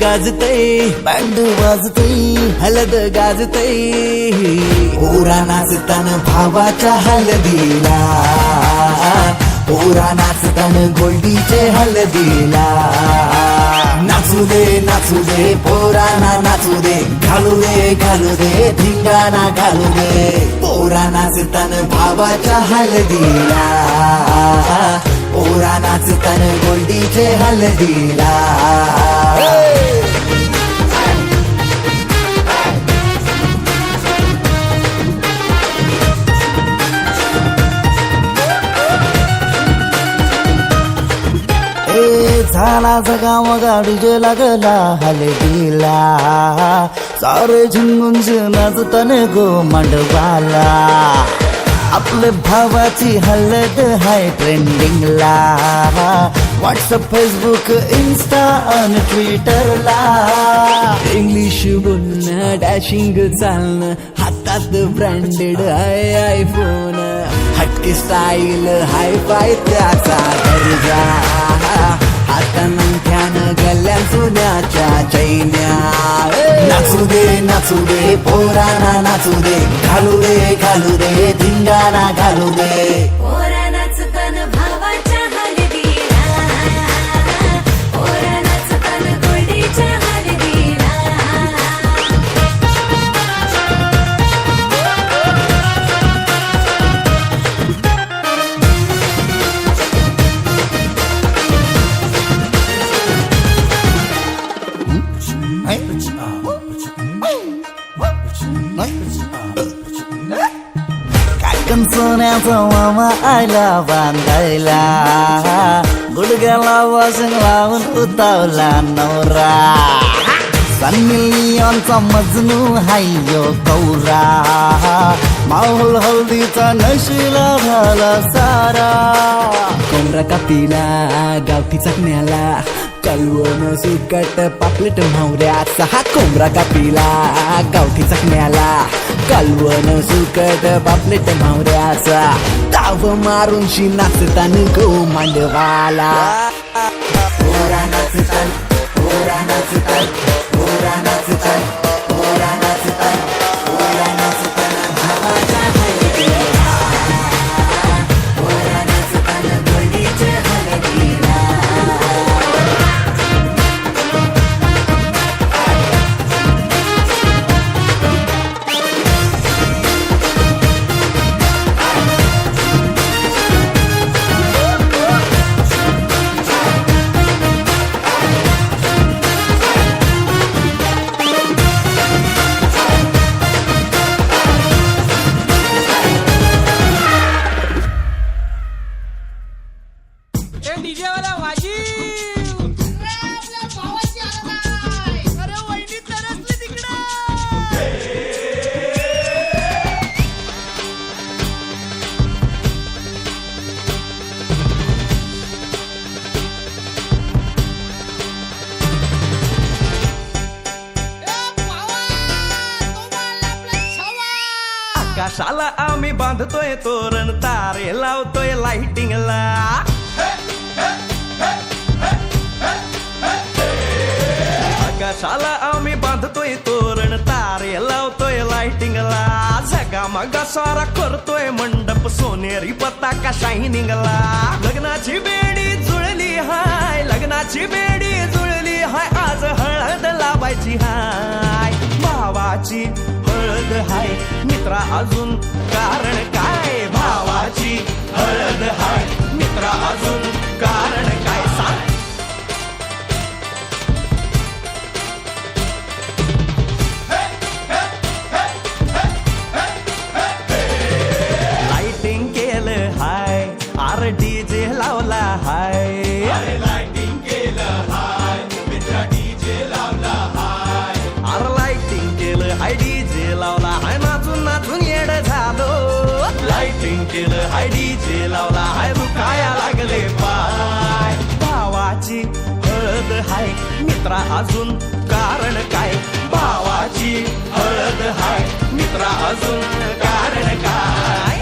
गाजतय band वाजतय हलद गाजतय पोरा नाचतान भावाच्या हलदीला पोरा नाचतान गोल्डीचे हलदीला नाचू दे पोरांना नाचू दे घालू दे धिंगाणा घालू दे पोरा नाचतान भावाच्या हलदीला पोरा नाचतान गोल्डीचे हलदीला झाला जगाव गाडीजे लागला हलदीला सारे झुंगून नाचतान गो मांडवाला आपले भावाची हलद हाय ट्रेंडिंगला व्हॉट्सअप फेसबुक इन्स्टा आणि ट्विटरला इंग्लिश बोलणं डॅशिंग चालणं हातात ब्रँडेड हाय आयफोन हटके स्टाईल हाय फाय त्याचा दर्जा आता नंख्यानं गल्ल्या सोन्याच्या चैन्या नाचू दे पोरांना नाचू दे घालू दे धिंगाणा घालू दे पोरा नाचतान भावाच्या हलदीला पोरा नाचतान गोल्डीच्या हलदीला काकण सोन्याचा मामा आयला बांधायला गुडघ्याला वासंग लावून उतावला नवरा सन्नी लिओनचा मजनू हायो कौरा माहोल हल्दीचा नशिला झाला सारा कोंबडा कापीला गावठी चकण्याला कलवण सुकट पापलेट म्हावऱ्याचा हा कोंबडा कापीला गावठी चकण्याला कलवण सुकट पापलेट म्हावऱ्याचा ताव मारून शी नाचतान गो मांडवाला पोरा नाचतान पोरा नाचतान पोरा नाचतान पोरा नाचतान पोरा नाचतान भावाच्या हलदीला पोरा नाचतान गोल्डीच्या हलदीला डीजे वाला वाजीव आपल्या भावाची आलाय अरे वहिनी तरसली तिकडं आकाशाला आम्ही बांधतोय तोरण तारे लावतोय लाइटिंगला आकाशाला आम्ही बांधतोय तोरण तारे लावतोय लाइटिंगला झगा मगा सारा करतोय मंडप सोनेरी पताका शायनिंगला लग्नाची बेडी जुळली हाय लग्नाची बेडी जुळली हाय आज हळद लावायची हाय भावाची हळद हाय मित्रा अजून कारण काय भावाची हळद हाय मित्रा अजून कारण काय सांग लाइटिंग केलं हाय आर डीजे लावला हाय लाइटिंग केलं हाय मित्रा डीजे लावला हाय आर लाइटिंग केलं हाय डीजे लावला हाय नाचून नाचून येड झालो लाइटिंग केलं हाय डीजे लावला हाय दुखाया लागले पाय भावाची हळद हाय मित्रा अजून कारण काय भावाची हळद हाय मित्रा अजून कारण काय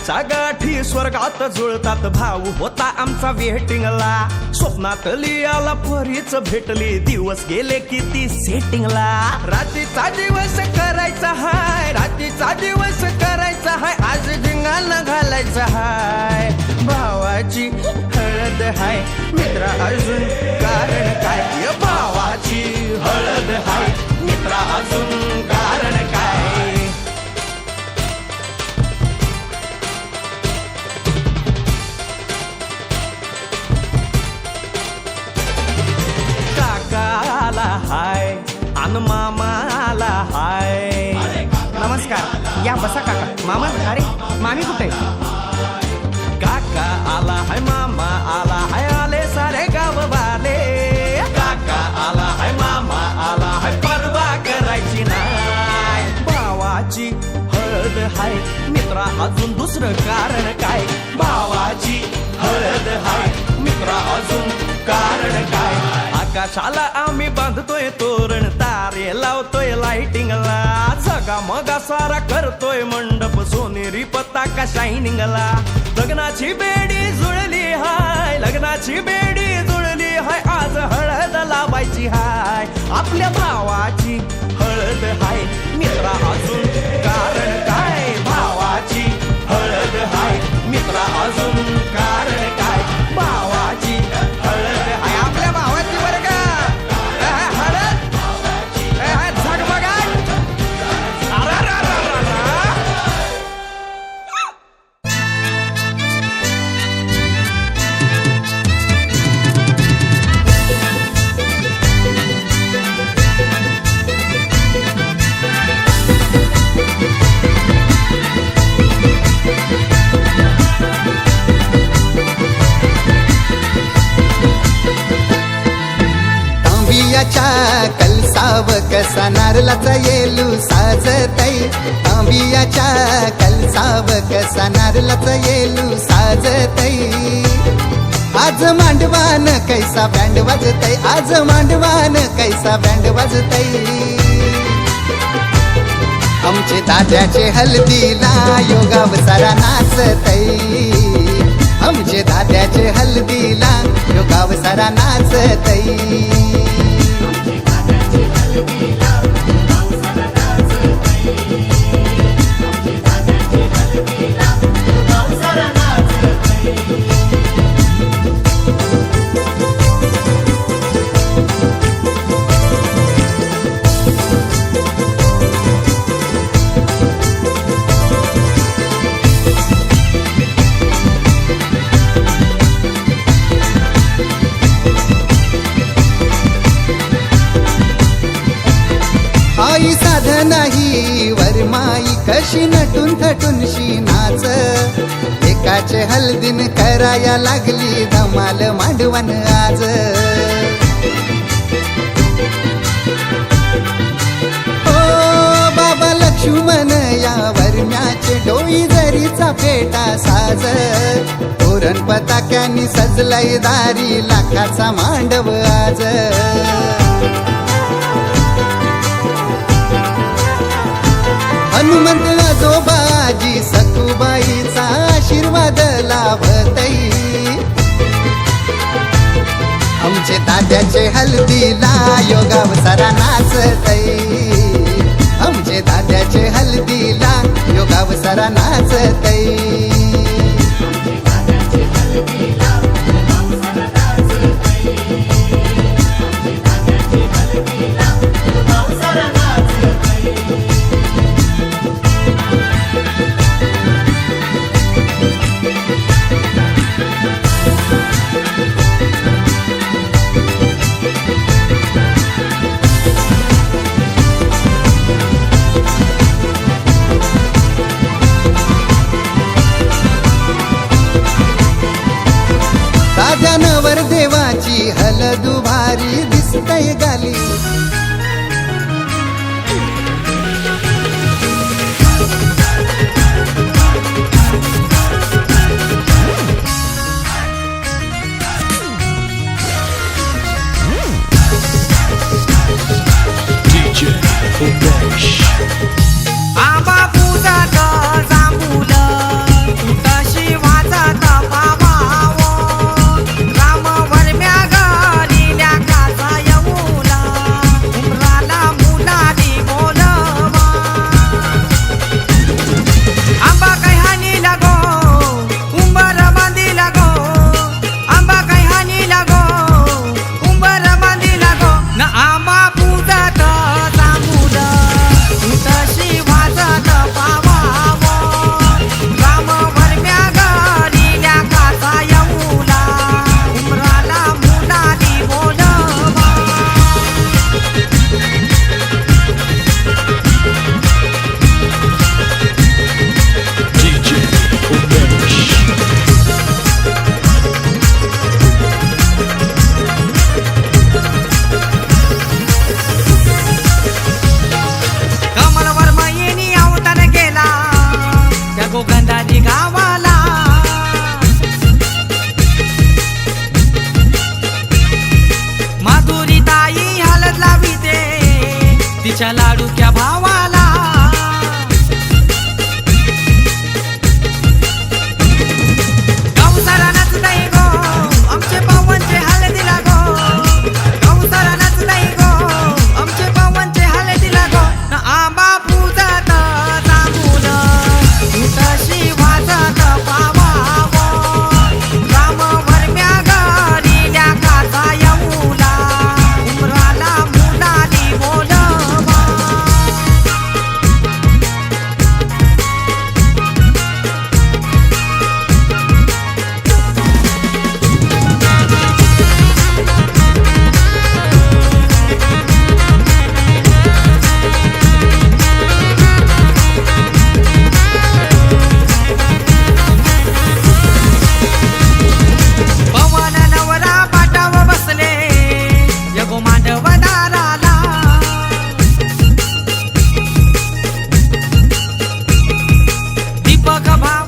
प्रेमाच्या गाठी स्वर्गात जुळतात भाऊ होता आमचा वेटिंगला स्वप्नातली आला परीच भेटली दिवस गेले किती सेटिंगला रात्रीचा दिवस करायचा हाय रात्रीचा दिवस करायचा हाय आज धिंगाणा घालायचा हाय भावाची हळद हाय मित्रा अजून कारण काय भावाची हळद हाय मित्रा अजून कारण काय काकाला हाय अन मामाला हाय नमस्कार या बसा काका मामा अरे मामी कुठे काका आला हाय मामा आला हाय आले सारे गाव वाले काका आला हाय मामा आला हाय परवा करायची नाय भावाची हळद हाय मित्रा अजून दुसरं कारण काय भावाची हळद हाय मित्रा अजून कारण काय आकाशाला आम्ही बांधतोय तोरण तारे लावतोय लाइटिंगला सगा मगा सारा करतोय मंडप सोनेरी पताका शायनिंगला लग्नाची बेडी जुळली हाय लग्नाची बेडी जुळली हाय आज हळद लावायची हाय आपल्या भावाची हळद हाय मित्रा अजून कारण काय भावाची हळद हाय मित्रा अजून कारण काय भावाची हळद हाय आपल्या भावाची बरं का हळद झगमगाट तांबियाच्या कलसाव कसा नारळाचा येलू साजतई तांबियाच्या कलसाव कसा नारळाचा येलू साजतई आज मांडवान कैसा बँड वाजतई आज मांडवान कैसा बँड वाजतई आमचे दाद्याचे हल्दीला योगाव सारा नाचतई आमचे दाद्याचे हल्दीला योगाव सारा नाचतई आई साध नाही वरमाई कशी नटून थटून शी नाच एकाचे हल्दीन कराया लागली धमाल मांडवण आज ओ बाबा लक्ष्मण या वरम्याचे डोई जरीचा फेटा साज तोरण पताक्यांनी सजलाय दारी लाखाचा मांडव आज हनुमंत आजोबाजी सखुबाईचा आशीर्वाद लाभतई आमचे दाद्याचे हल्दीला योगाव सारा नाचतई आमचे दाद्याचे हल्दीला योगाव सारा नाचतई दाद्यानवर देवाची हलदू भारी दिसतय गाली आंबा पूजा जांभूल तिच्या लाडूक्या भावाला गाव सारा नाचताय गो आमचे पावांचे हळदीला गो गाव सारा नाचताय गो आमचे पावांचे हळदीला गो न आंबा पूजात जांभूळ तशी वाजत पावावो राम वरम्या गडील्या काचा येऊला उमराला मुलाली बोलवा पवन नवरा पाटाव बसले यगो मांडव दाराला दीपक भाव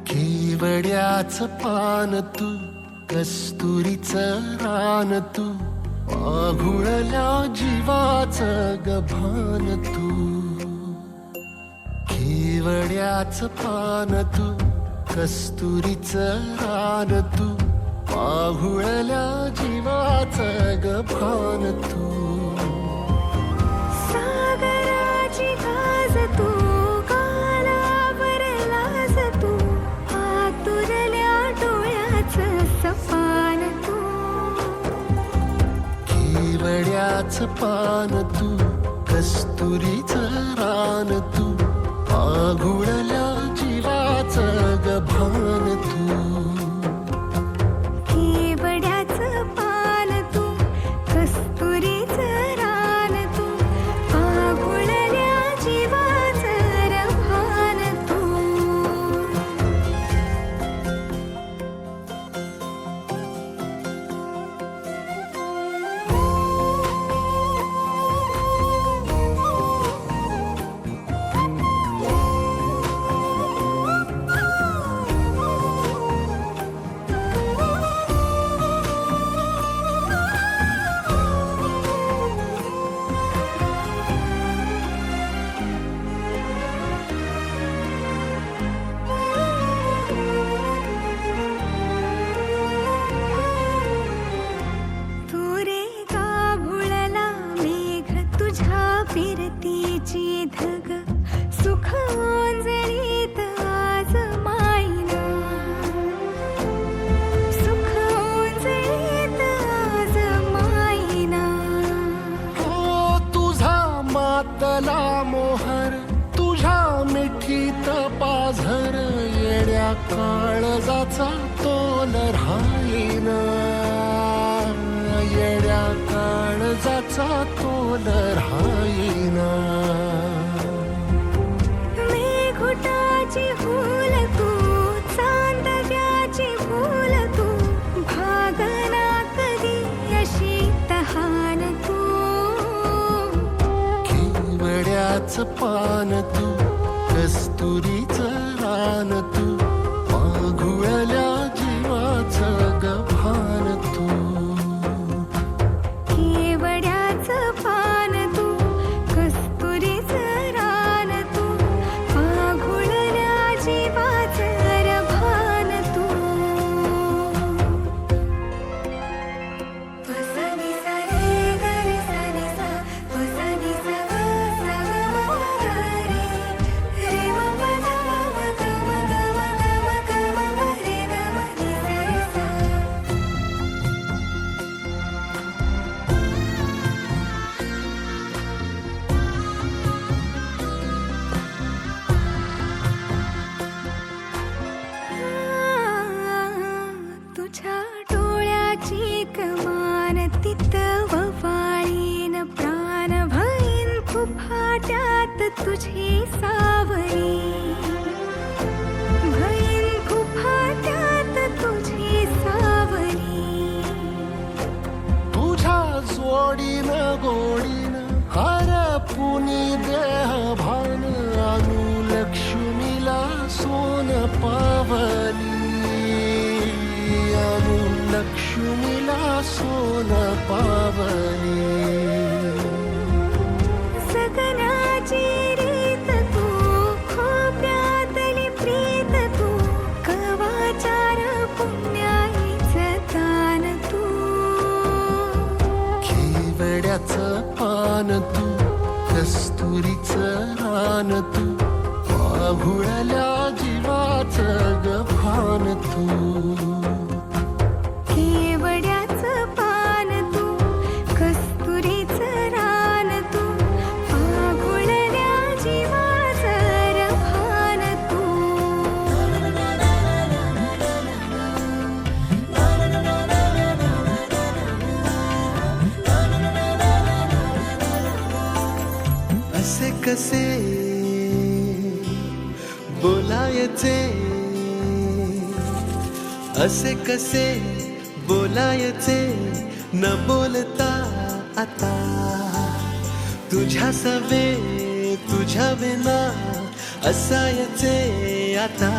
केवड्याच पान तू कस्तुरीचं रान तू आघुळल्या जीवाचं गभान तू केवड्याच पान तू कस्तुरीचं रान तू आघुळल्या जीवाचं गभान तू सागराची गाज तू कालावर लाज तू आतुरल्या डोळ्याचं सपान तू केवड्याच पान तू कस्तुरीचं रान तू आघुळल्या जीवाचं गभान तू केवड्याचं पान तू कस्तुरीचं रान तू आगुळल्या जीवाचं रभान तू तू रे गाभुळला मेघ तुझ्या फिरतीची धग सुख ओंजळीत आज मायना सुख ओंजळीत आज मायना हो तुझा मातला मोहर तुझ्या मिठीत पाझर येड्या काळजाचा तोल राहीना येड्या काळजाचा तोल राहीना मेघुटाची फूल तू चांदव्याची फूल तू भागना कधी अशी तहान तू केवड्याच पान तू कस्तुरीचं रान तू आघुळल्या जीवाचं गभान तू केवड्याचं पान तू कस्तुरीचं रान तू आघुळल्या जीवाचं रभान तू वसनी सा रे ग रे सा रे सा वसनी सा ग ग म ग रे रे म प ध म ग म ग म ग सोन पावनी आणू लक्ष्मीला सोन पावनी सगनाची रीत तू खोप्यातली प्रीत तू कवाचार पुण्याईचं तान तू केवड्याचं पान तू कस्तुरीचं रान तू आघुळल्या जीवाचं गभान तू केवड्याचं पान तू कस्तुरीचं रान तू आघुळल्या जीवाचं रभान तू असे कसे बोलायचे असे कसे बोलायचे न बोलता आता तुझ्या सवे तुझ्या विना असायचे आता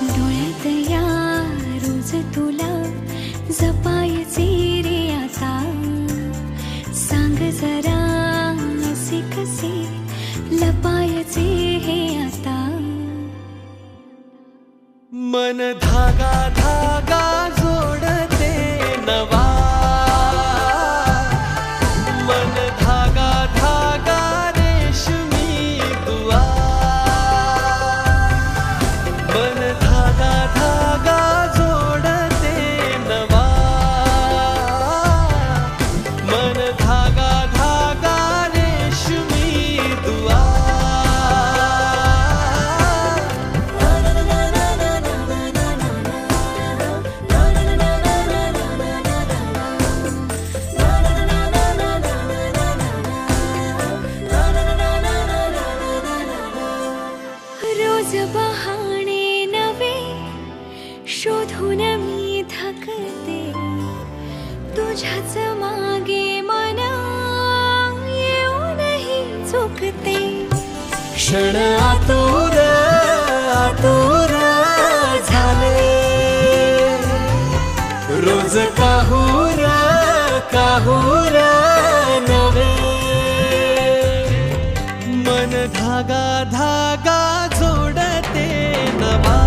डोळ्यात या रोज तुला जपायचे रे आता सांग जरा असे कसे लपायचे हे आता मन धागा धागा जोडते नवा मन धागा धागा रेशमी दुआ मन धागा धागा जोडते नवा मन धागा धागा रेशमी दुआ रोज बहाणे नवे शोधून मी थकते तुझ्याच मागे मन येऊनही चुकते क्षण आतुर आतुर झाले रोज काहूर काहूर नवे मन धागा धागा जोडते नवा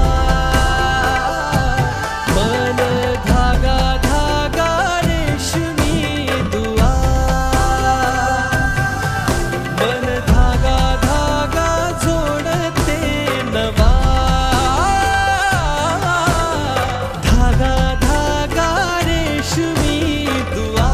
मन धागा धागा रेशमी दुआ मन धागा धागा जोडते नवा धागा धागा रेशमी दुआ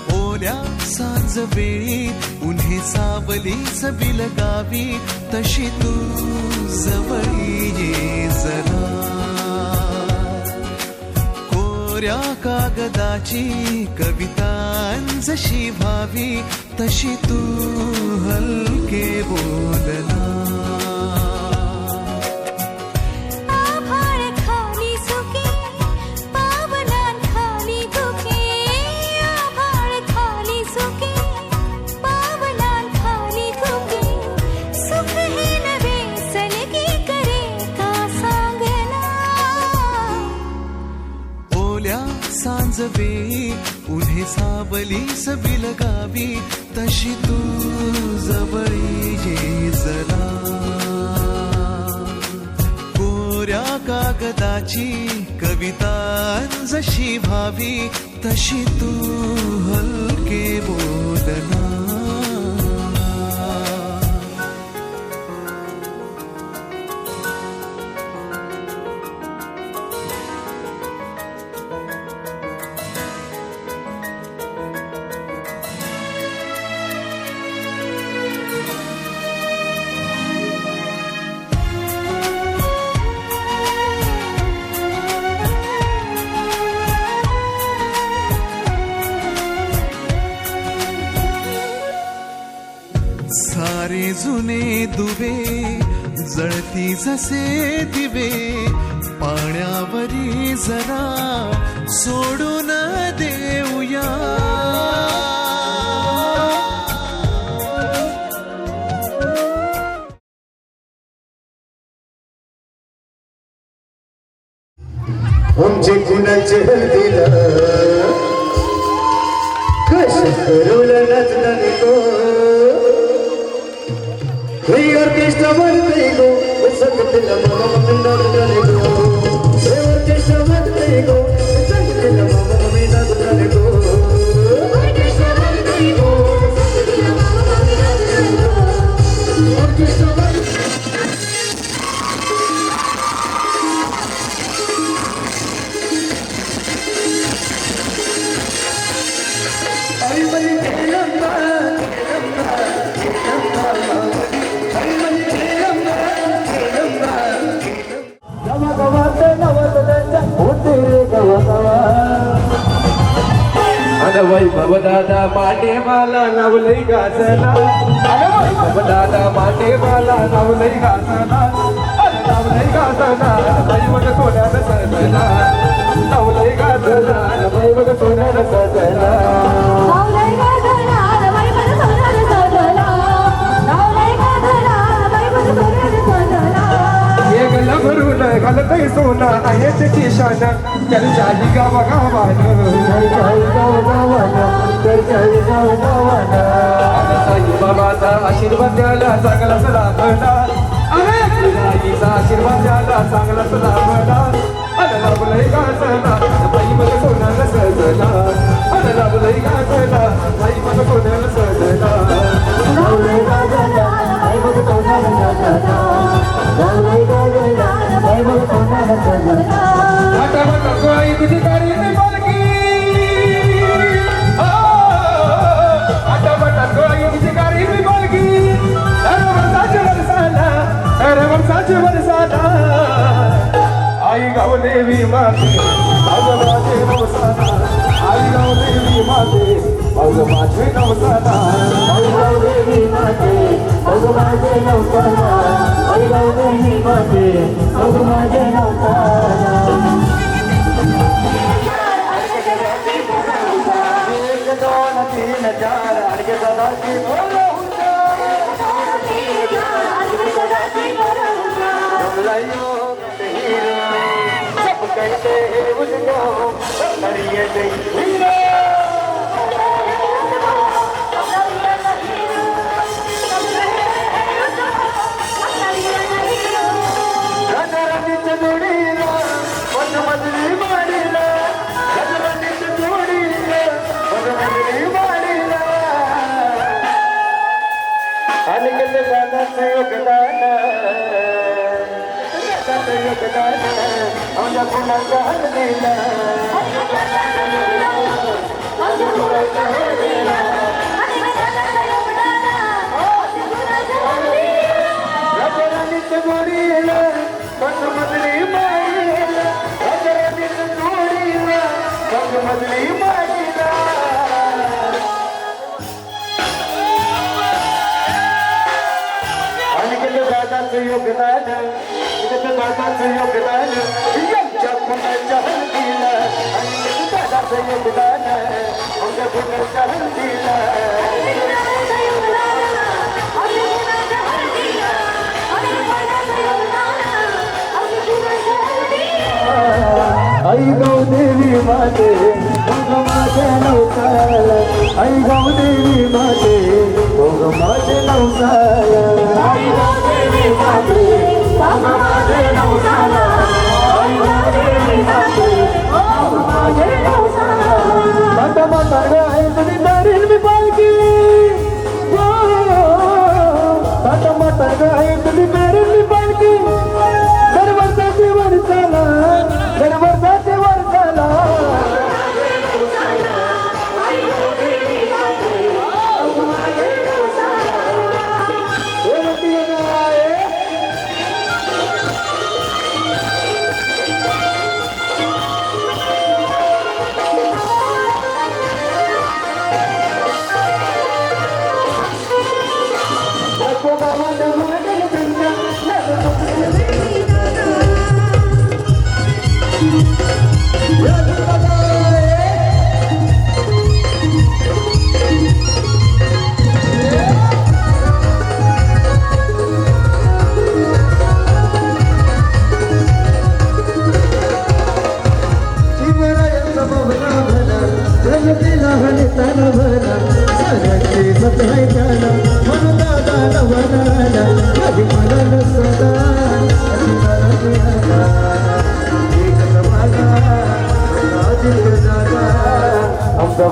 ओल्या सांज वेळी उन्हे सावलीच बिलगावी तशी तू जवळी ये जरा कोऱ्या कागदाची कवितांजशी भावी तशी तू हलके बोलना सांजवेळी उन्हे सावलीस बिलगावी तशी तू जवळ कागदाची कविता जशी भावी तशी तू हलके बोलना. सारे जुने दुवे जळती जसे दिवे पाण्यावरी जरा सोडून देऊया. आमचे कुणाचे दिलं कसं करवलं नचलं गो ऑर्केस्ट्रा बनते गो संगतीला मामा मम्मी नाचले गो ऑर्केस्ट्रा बनते गो संगतीला मामा मम्मी नाचले गो ऑर्केस्ट्रा बनते गो संगतीला मामा मम्मी नाचले गो ऑर्केस्ट्रा वैभव दादा माटे मला नवलई गाजला. वैभव दादा माटे मला नवलई गाजला. नवलई गाजला बाई मग सोन्यानं सजला. नवलई गाजला बाई मग सोन्यानं सजला. भरून घालतय सोना आहे त्याची शान चर्चाही गावागावानं साई बाबाचा आशीर्वाद द्यायला चांगलाच लाभला. आईचा आशीर्वाद द्यायला चांगलाच लाभला. अन लाभलंय गाजला बाई मग सोन्यानं सजला. अन लाभलंय गाजला बाई मग सोन्यानं सजला. तुझी गाडी पालकी आता म्हणतात गोळी तुझी गाडी पालकी वर्षाचे वर्षाला आई गाव देवी माते माझे नवसाला. आई गाव देवी माते माझे नवसाला. आई गाव देवी माते माझे नवसाला. आई गाव देवी माते माझे नवसाला. एक दोन तीन चार अडके सदाची बोल सब कहते हैं उसको मरिए नहीं आई गाव देवी माते माझ्या नवसाला. आई गाव देवी माते माझ्या नवसाला. आई गाव देवी माते माझ्या नवसाला. आई दरवर्षाची वर्षाला दरवर्षाची वर्षाला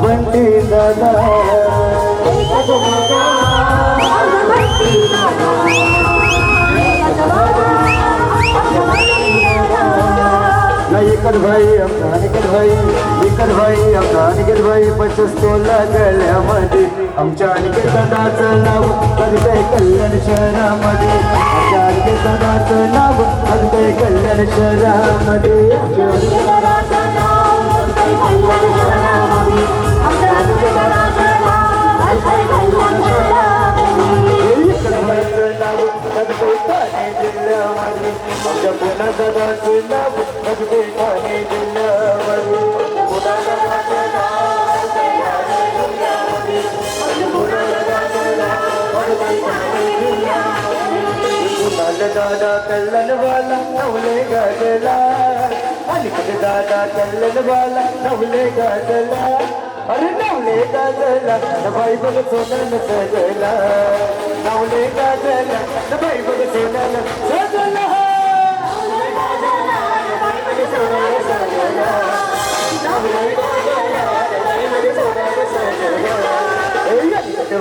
बंटी दादा निकट भाई आमचा निकट भाई 25 तोला गळ्यामध्ये आमच्या निकट दादाचं नाव कधी कल्याण शहरामध्ये आमच्या निकट दादाचं नाव कधी कल्याण शहरामध्ये दादा कल्लन वाला नवले गाजला दादा कल्लन वाला नवले गाजला अरे नवले गाजला भाई बघ सोनन सजला नवले गाजला भाई बघ सोनन सजला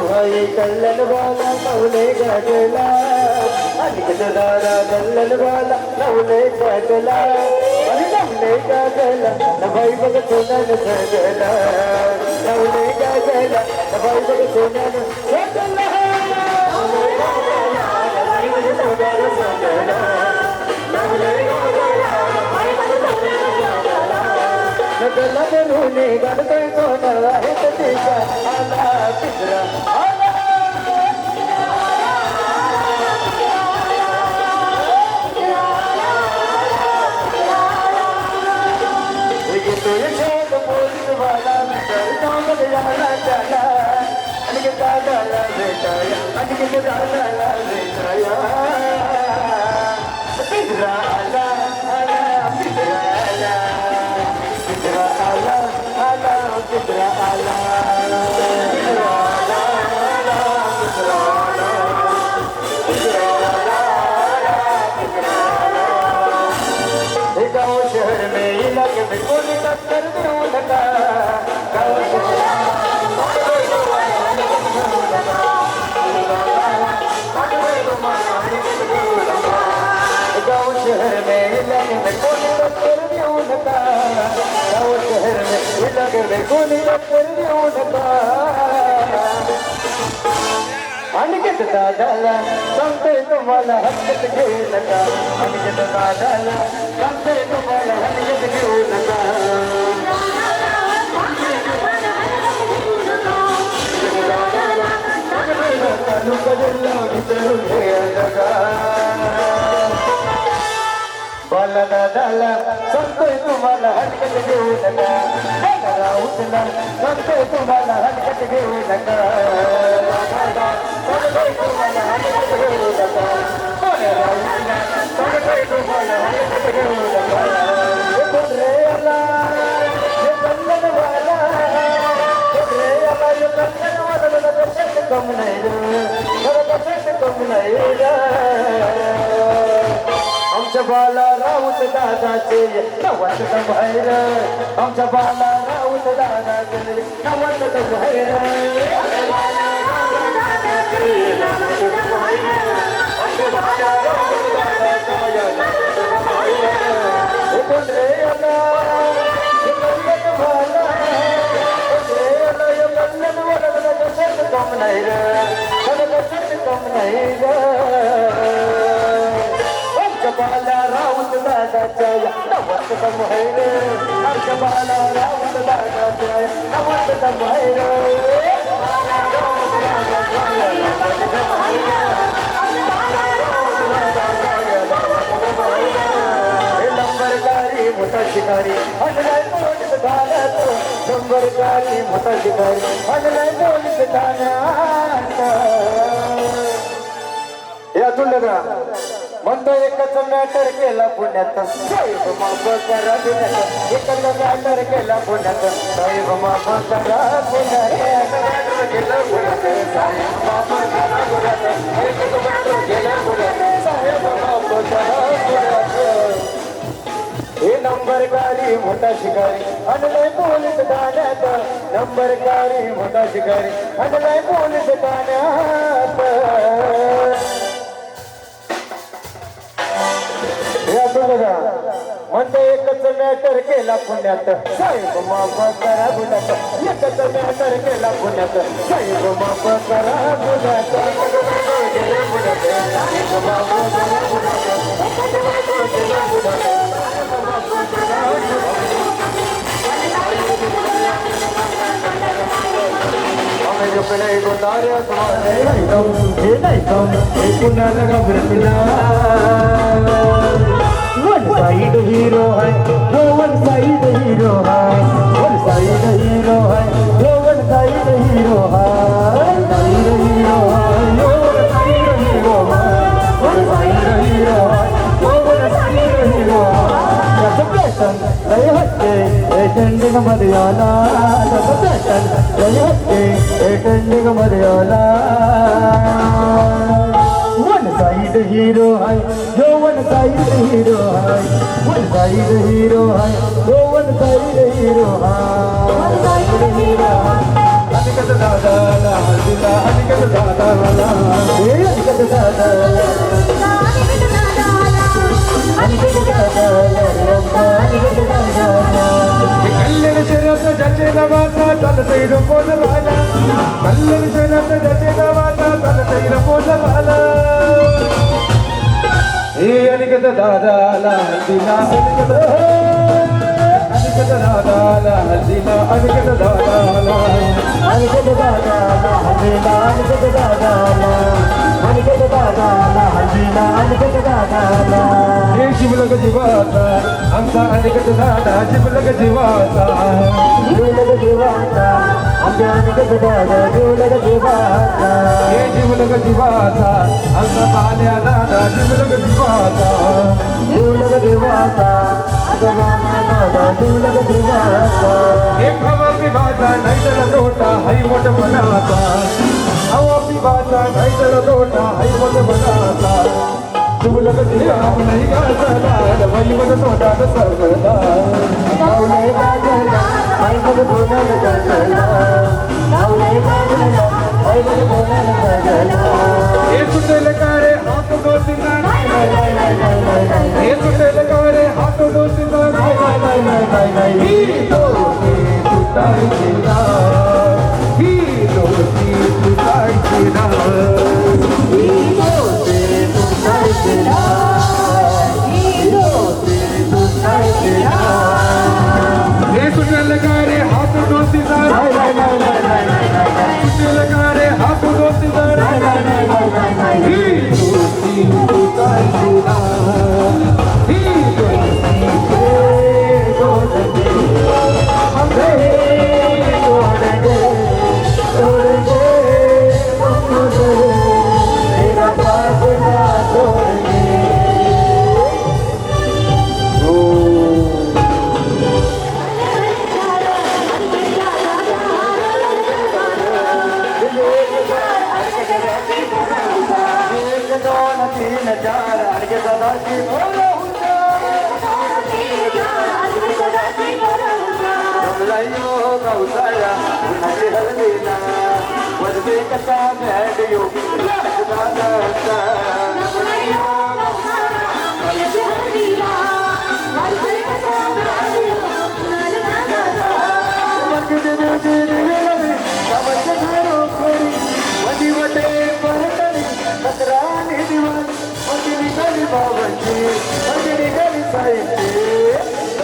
भाई कल्लन वाला नवले गाजला दादा कल्लन वाला नवले गाजला अरे नवले गाजला भाई बघ सोनन सजला नवले गाजला भाई बघ सोनन सजला लगने गणते सोना है तेजा आला पिंजरा शहर में इलाके में कोई टक्कर नहीं लगा गाँव शहर में इलाके में कोई टक्कर नहीं लगा गाँव शहर में इलाके में कोई टक्कर नहीं लगा अनिकेत दादाला सांगते तुम्हाला हक्कत घेऊ नका अनिकेत दादाला सांगते तुम्हाला हक्कत घेऊ नका बाला दादाला सांगते तुम्हाला हक्कत घेऊ नका उठला सांगते तुम्हाला हक्कत घेऊ नका आमच्या बाला राऊत दादाचे नवत बाहेर आमच्या बाला राऊत दादाचे नवत बाहेर नंबरकारी मोठा शिकारी ऑनलाईन पोलीस ठाण्यात नंबरकारी मोठा शिकारी ऑनलाईन पोलीस ठाण्यात या तुला म्हणतो एकच मॅटर केला पुण्यात साहेब माफ करा पुण्यात एकच मॅटर केला पुण्यात साहेब माफ करा पुण्यात केलं पुण्यात साहेब माफ करा पुण्यात एकच मॅटर केला पुण्यात साहेब माफ करा पुण्यात हे नंबरकारी मोठा शिकारी आणलाय पोलीस ठाण्यात नंबरकारी मोठा शिकारी आणलाय पोलीस ठाण्यात या बघा म्हणतो एकच मॅटर केला पुण्यात साहेब माफ करा पुण्यात एकच मॅटर केला पुण्यात साहेब माफ करा पुण्यात साहेब माफ करा पुण्याला घाबरला वन साइड हीरो है वो वन साइड हीरो है वन साइड हीरो है वो वन साइड हीरो है साइड हीरो है वो वन साइड हीरो है वन साइड हीरो है वो वन साइड हीरो है जब पैशन रहे हट्टे एटेंडिंग मरियाला जब पैशन रहे हट्टे एटेंडिंग मरियाला वन साइड हीरो है जो वन साइड हीरो है वन साइड हीरो है जो वन साइड हीरो है वन साइड हीरो है अनिकेत दादा ला हल्ला अनिकेत दादा ला ए अनिकेत दादा अनिकेत दादा अनिकेत दादा कल्याण शहरात ज्याचे नावाचा चालतैर पोचवाला कल्याण शहरात ज्याचे नावाचा चालतैर पोचवाला हे अनिकेत दादाला हल्दीला अनिकेत दादाला हल्दीला अनिकेत दादाला अनिकेत दादाला हल्दीला अनिकेत दादाला अनिकेत दादाला हल्दीला अनिकेत दादाला हे शिवलग जीवाचा आमचा अनिकेत दादा शिवलग जीवाचा शिवलग जीवाचा आमचा अनिकेत दादा शिवलग जीवाचा हे शिवलग जीवाचा आमचा पाण्या दादा शिवलग जीवाचा शिवलग जीवाचा शिवलग जीवाचा एक हवा पिवाचा नाही तर तोटा हाई मोठ बनाचा हवा पिवाचा नाही तर तोटा हाई मोठ बनाचा शिवलग जीवा नाही गाजला वही मोठ तोटा सरगला नाही गाजला हाई मोठ तोटा गाजला नाही गाजला हाई मोठ तोटा गाजला हे सुटेल कारे हात दोस्तीना हे सुटेल कारे हात दोस्तीना ही दोस्ती तुटायची ना ही दोस्ती तुटायची ना ही दोस्ती तुटायची ना ही दोस्ती तुटायची ना हे सुटेल कारे हात दोस्तीना सुटेल कारे हात दोस्तीना ही दोस्ती तुटायची ना ही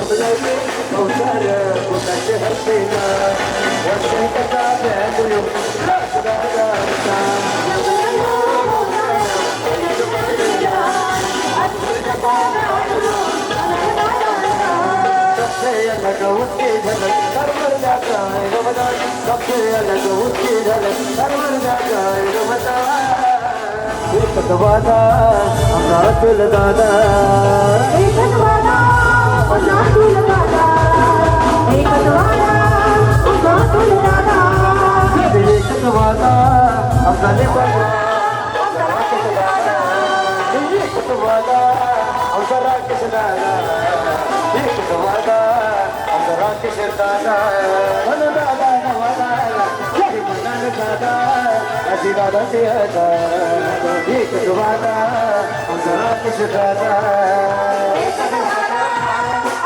जमलायचे संसार कुणाचे हस्तेना वर्ष कसा बँगलो सबसे अलग उसकी झलक सरवर जाता है रमदान सबसे अलग उसकी झलक सरवर जाता है रमदान एकच वादा आमचा अतुल दादा एकच वादा आमचा अतुल दादा एकच वादा आमचा अतुल दादा एकच वादा आमचा नेपाळ एकच वादा आमचा राकेश दादा एकच वादा आमचा राकेश दादा दादा नवादा दादा अजी दादा ते एकच वादा आमचा राकेश दादा एकच वादा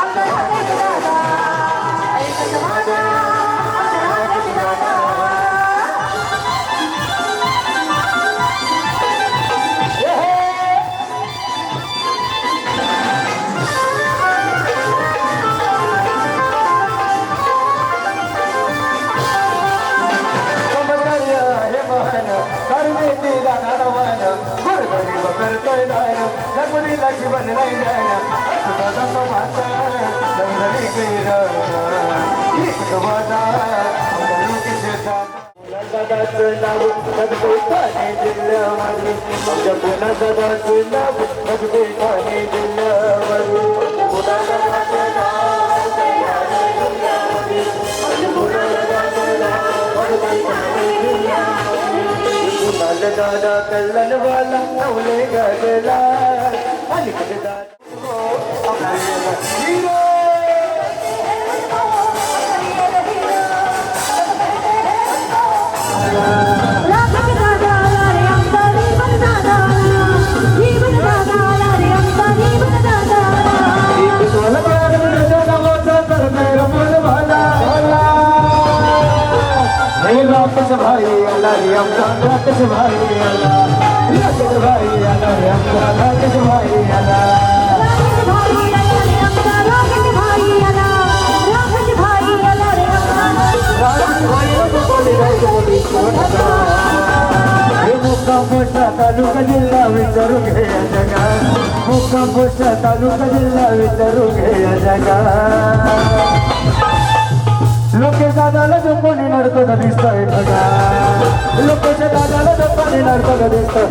आमचा राकेश दादा एकच वादा आमचा राकेश दादा जीवन नाही जायना दादा समाचा लंगडी गैरा एक वादा दादाचं नाव ठाणे जिल्ह्यामध्ये आमच्या पुन्हा दादाचं नाव ठाणे जिल्ह्यामध्ये पुन्हा दादाचं दादा कल्लनवाला नवले गगला आणि दादा राकेश दादा रे आमचा जीवन दादा जीवन दादा रे आमचा जीवन दादा सोला प्यार दादा मोठा कर मेरा मन वाला हे राकेश भाई अल्लाह रे आमचा राकेश भाई अल्लाह राकेश भाई अल्लाह रे आमचा राकेश भाई अल्लाह राकेश भाई रे आमचा राकेश भाई आला राकेश भाई आला रे आमचा राकेश भाई बोली हे मुक्का मोठा तालुका जिल्हा विचारू घे जगा मुक्का मोठा तालुका जिल्हा विचारू घे जगा लोके दादाला जो कोणी नडतो का दिसतोय बघा लोकेच्या दादाला जो कोणी नडतो का दिसतोय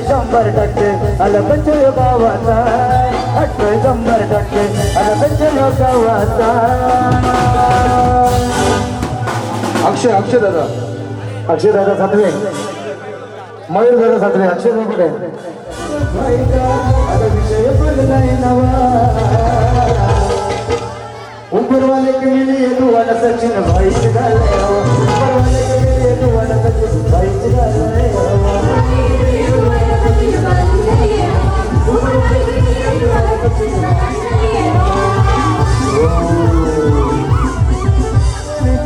शंभर टक्के आला पंचयो गावाचा अठ्ठे 100% आला पंचयो गावाचा अक्षय दादा सातवे मयूर दादा सातवे अक्षय कुठे विषय बोललाय नवा ऊपरवाले के लिए दुआना सचिन भाई गाले ऊपरवाले के लिए दुआना सचिन भाई गाले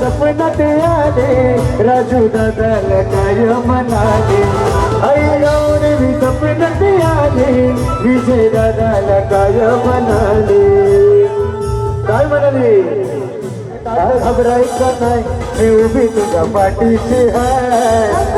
सपना ते आले राजू दादा काय म्हणाले आई गौर मी सपना ते आले विजय दादा काय म्हणाले काय घबरायचं नाही मी उभी तुझ्या पाठीशी आहे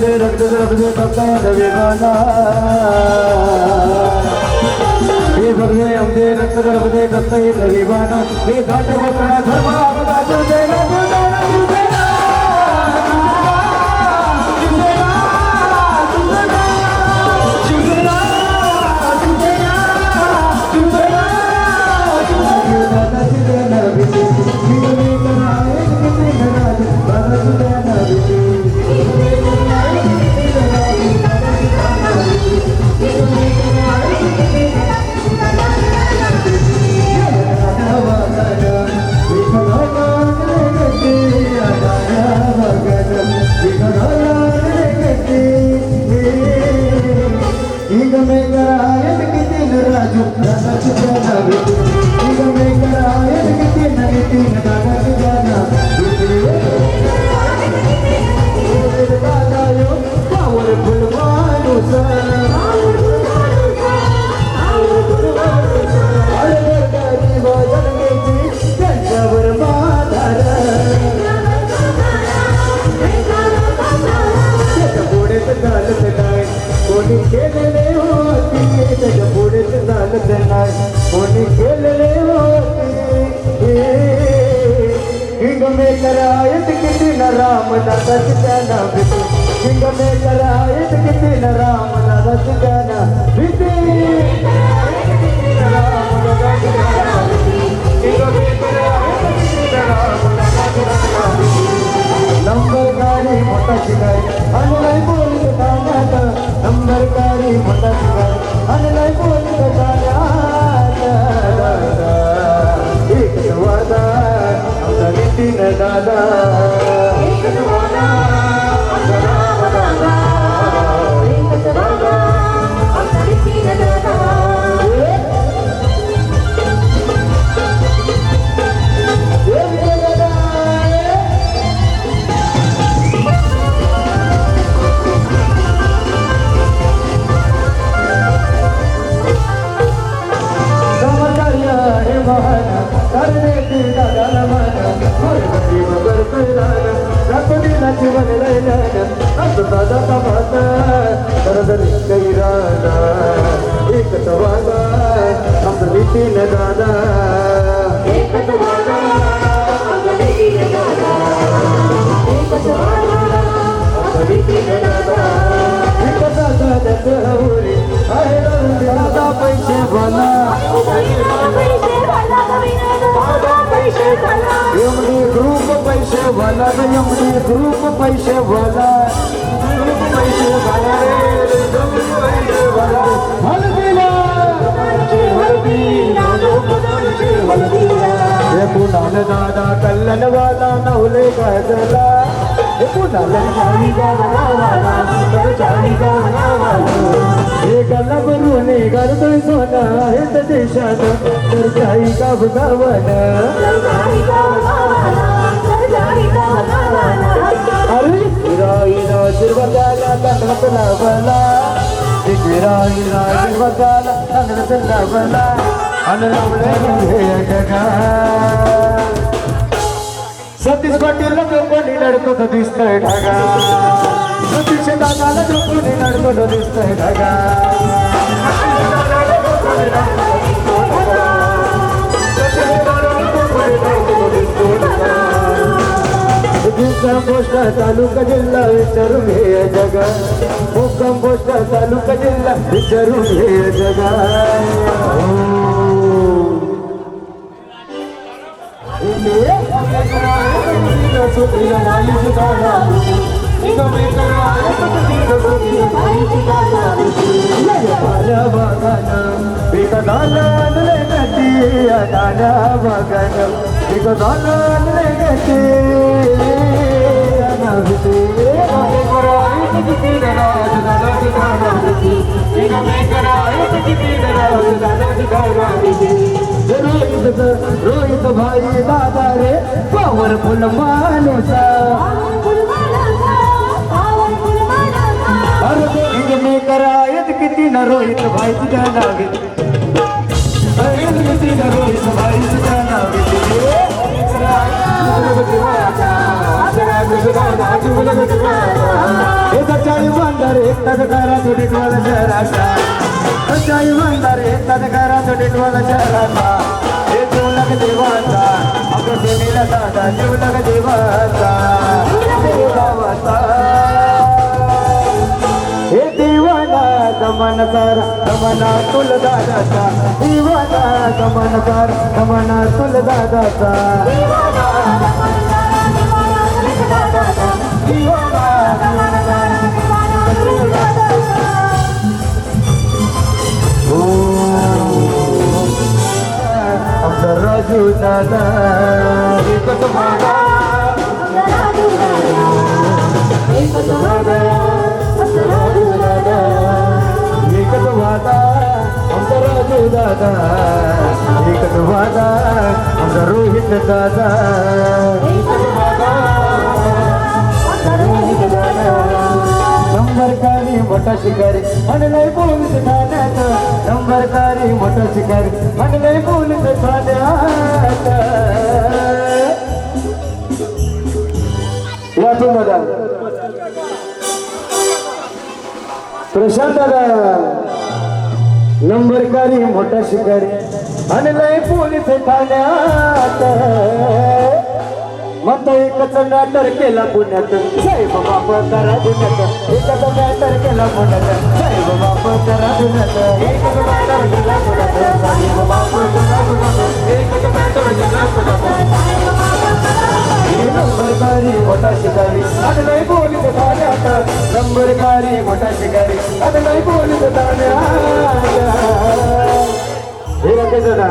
आमचे रक्त जरबदे करता वेगाना हे बघे आमचे रक्त जरबदे करता वेगाना हे घाट बकरा धर्म आपला जुदेला जुदेला जुदेला दादा कल्लन वाला नवले गजला हे गल्लाबरूने करतोय सोना हे तर देशात तर काही का भगावन अरे हिरा शिरवताला तंगत लावला हिरा शिरवताला तंगत लावला अनलवले हे जगा सतीश पाटील कोणी लढतो दिसतंय ढगा सतीश दादाला कोणी लढतो दिसतंय ढगा मुक्काम पोस्ट तालुका जिल्हा विचारून हे जगा मुक्काम पोस्ट तालुका जिल्हा विचारून हे जगा रोहित भाई दादा रे पॉवरफुल माणूस अरे मी करायत किती न रोहित भाई तुझ्या नावे किती न रोहित भाई तुझ्या नावे हे येतात घरात टिटवाला शहराचा सच्चा इमानदार येतात घरात टिटवाला शहराचा हे जीवलग देवाचा आपल्या प्रेमीला दादा जीवलग देवाचा देवाचा हे दिवाना गमनकार गमना तुल दादाचा दिवाना गमनकार गमना तुल दादाचा आमचा राजू दादा एकच मागा एकच वादा आमचा राजू दादा एकच वादा आमचा रोहित दादा नंबरकारी मोठा शिकारी म्हणलंय पोलीस ठाण्यात नंबरकारी मोठा शिकारी म्हणलंय पोलीस ठाण्यात वाचून दादा प्रशांत दादा नंबरकारी मोठा शिकारी आणलंय पोलीस ठाण्यात मग एकच मॅटर केला पुण्यात साहेब बाप करा पुण्यात एकच मॅटर केला पुण्यात साहेब बाप करा पुण्यात एकच मॅटर केला पुण्यात साहेब बाप करा पुण्यात एकच मॅटर केला पुण्यात नंबरकारी मोठा शिकारी आणलंय पोलीस ठाण्यात नंबरकारी मोठा शिकारी आणलंय पोलीस ठाण्यात हे काय जरा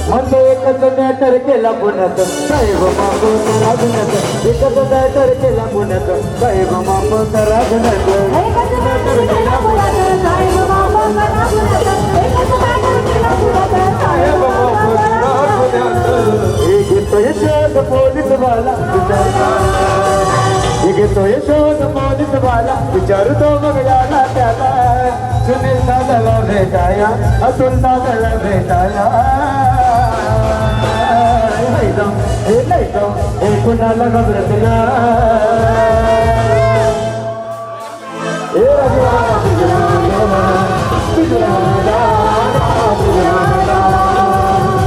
म्हणजे एकच मॅटर केला पुण्यात साहेब बाप करा पुण्यात एकच मॅटर केला पुण्यात साहेब बाप करा पुण्यात एकच मॅटर केला पुण्यात साहेब बाप करा पुण्यात एकच मॅटर केला पुण्यात साहेब बाप करा पुण्यात एक येतोय शोध पोलीस वाला एक येतोय शोध पोलीस वाला विचारतो मग याला त्याला सुनील दादाला भेटाया अतुल दादाला भेटाया हे नाही जाऊ हे कुणाला घबरतला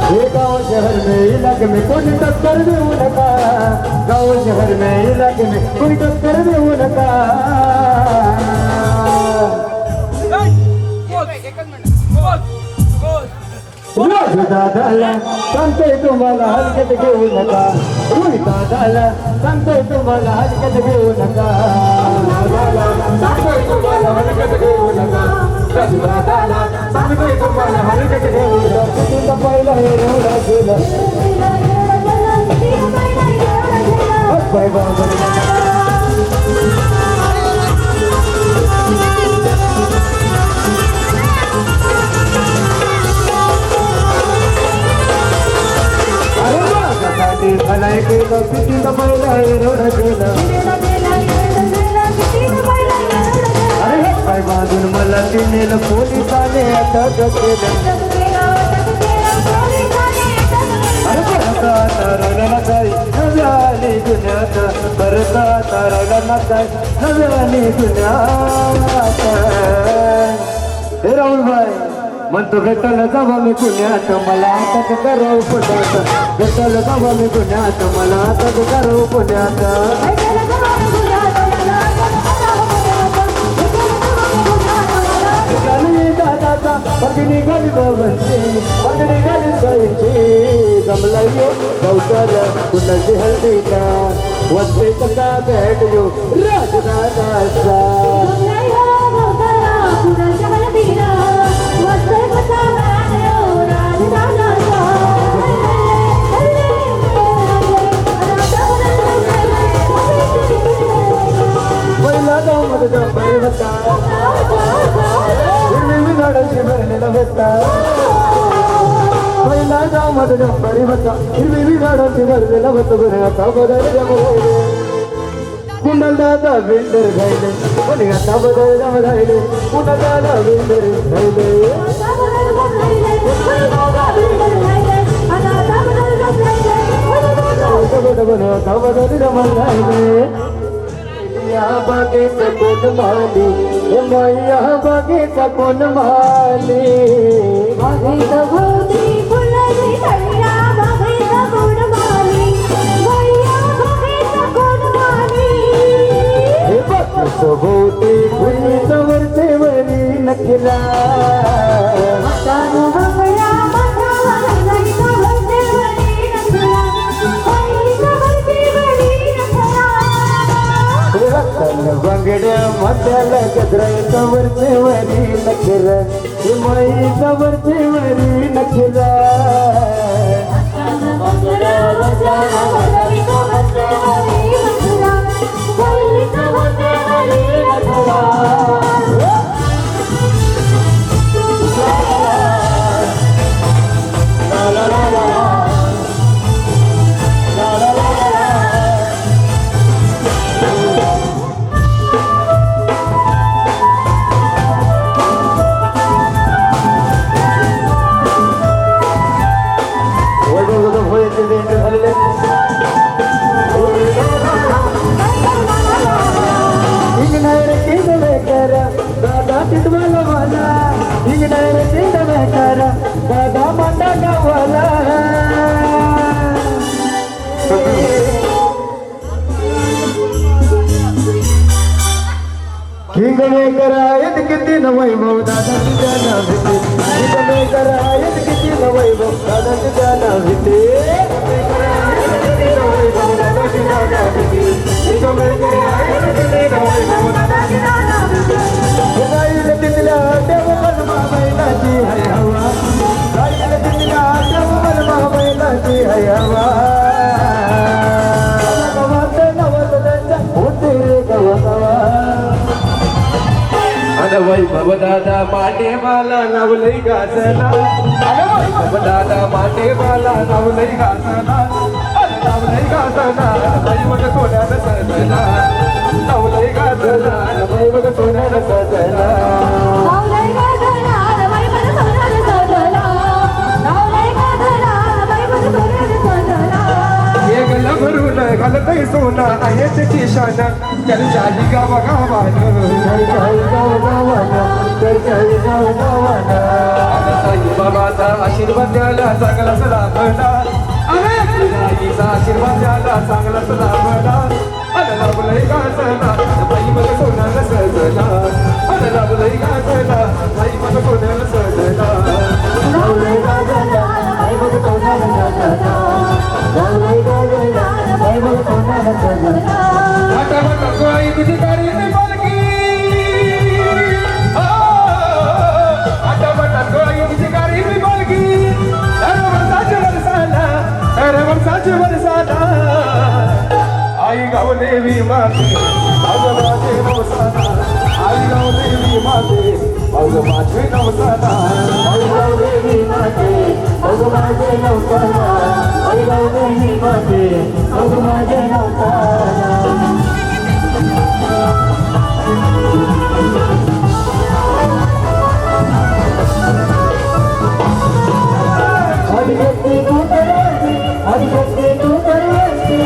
हे गाँव शहर में इलाके में कोई टक्कर देऊ नका गाँव शहर में इलाके में कोई टक्कर देऊ नका रोहित दादाला सांगतोय तुम्हाला हलक्यात घेऊ नका रोहित दादाला सांगतोय तुम्हाला हलक्यात घेऊ नका सांगतोय तुम्हाला हलक्यात घेऊ नका दादाला सांगतोय तुम्हाला हलक्यात घेऊ नका तुझा पहिला हे एवढा गेला बाय बाय भलाई केलं किती पहिला रोड गेला अरे काय बांधून मला तिने पोलिसाने अटक केलं अरे परता तारवला काय नव्याने दुनियात परता तारवला काय नव्याने दुनियात हे राहुल भाई म्हणतो भेटायला जावा मी पुण्यात मला आता करावं पुण्यात भेटायला जावा मी पुण्यात मला आता करावं पुण्यात दादाचा पगडी गाडी बाबांची पगडी गाडी जायची जमला यो गौतर कुणाची हल्दी का वस्ते कसा भेट यो राजदादाचा पहिला गाव मध्ये जंबरी होता हिरवी झाडांची भरलेला होता पहिला गाव मध्ये जंबरी होता हिरवी झाडांची भरलेला होता बरं आता बदल कुणाल दादा वेंडर घायले कोणी आता बदल राहिले कुणाल दादा वेंडर घायले बदल राहिले या बागेत कोण माली हे मैया बगीचा कोण माली बघित भोवती फुलली थैया बघित गोड माली भैया बघित गोड माली हे बघ भोवती फुलीचं वरचे वरी नखरा मतानु बंगड्या मतावर जायचा वरचे वरी नखरा पहिलीचा वरचे वरी नखरा बंगड्या मध्याला गजरायचं वरचे वरी नखरा हे माईचा वरचे वरी नखरा बंगड्या मताला गजरायचं वरचे वरी नखरा पहिलीचा वरचे वरी नखरा दादा टिटवाला वाला हिंगणार चिंदवे करा दादा मांडा गावाला हिंगणे करायत किती न वैभव दादा तुझ्या नाविते हिंगणे करायत किती न वैभव दादा तुझ्या नाविते तिथल्या देवल बैलाची है हवा तिथल्या देवल बैलाची है हवा गवात नवत त्यांच्या होते रे गवा अरे वैभव दादा माटे मला नवलई गाजला अरे वैभव दादा माटे मला नवलई गाजला अरे नवलई गाजला वैभव सोन्यानं सजला नवलई गाजला वैभव सोन्यानं सजला नावलय गाजला बाई मन सोन्याने सजला नावलय गाजला बाई मन सोन्याने सजला एक लभरून घालतय सोना आहे किशान चर्चाही गावागावानं बाबाचा आशीर्वाद द्यायला चांगलाच लाभला अरे आईचा आशीर्वाद द्यायला चांगलाच लाभला अरे लाभलंय गाजला बाई मग सोन्याला सजला अरे लाभलंय गाजला बाई मग सोन्याला सजला नावलय गाजला बाई मन सोन्याने सजला नावलय गाजला बाई मन सोन्याने सजला आता मग कोई तुझी गाडी नाही पालकी आता मग कोई तुझी गाडी नाही पालकी अरे वर्षाचे वर्षाला आई गावदेवी माते माझ माझे नवसाला आई गावदेवी माते माझ माझे नवसाला आई गावदेवी माते अगं माझे नवसाला आई गावदेवी माते अगं माझे नवसाला हरिभक्ती तू करवती हरिभक्ती तू करवती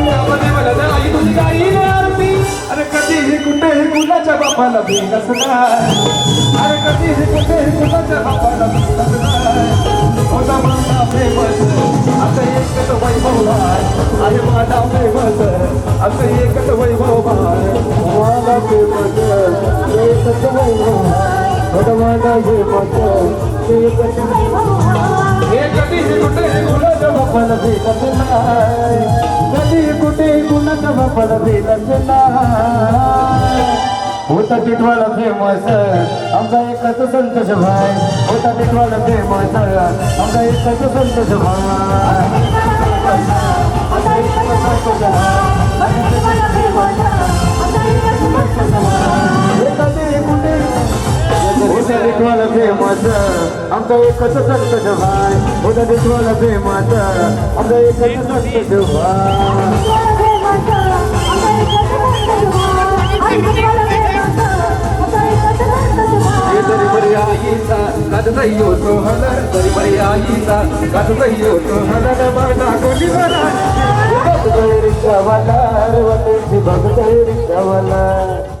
आई तुझी गाई आरती अरे कधीही कुठेही कुणाच्या बापाला भी नसणार अरे कधीही कुठेही कुणाच्या बापाला भी नसणार होता माझा फेमस असं एकच वैभव आहे अरे माझा फेमस असं एकच वैभव आहे माझा फेमस एकच वैभव होता माझा फेमस एकच हे कधीही कुठेही कुणाच्या बापाला भेटत नाही कधी कुठे कुणाच्या बापाला भेटत नाही होता टिटवाला फेमस आमचा एकच संतोष भाई होता टिटवाला फेमस आमचा एकच संतोष भाई टिटवाला फेमस आमचा एकच संतोष भाई होता टिटवाला फेमस आमचा एकच संतोष भाई तरी बरी आईचा गाजतयो सोहन तरी बरी आईचा गाजतयो सोहन माझा कोणी बरा रिक्षावाला रे रिक्षावाला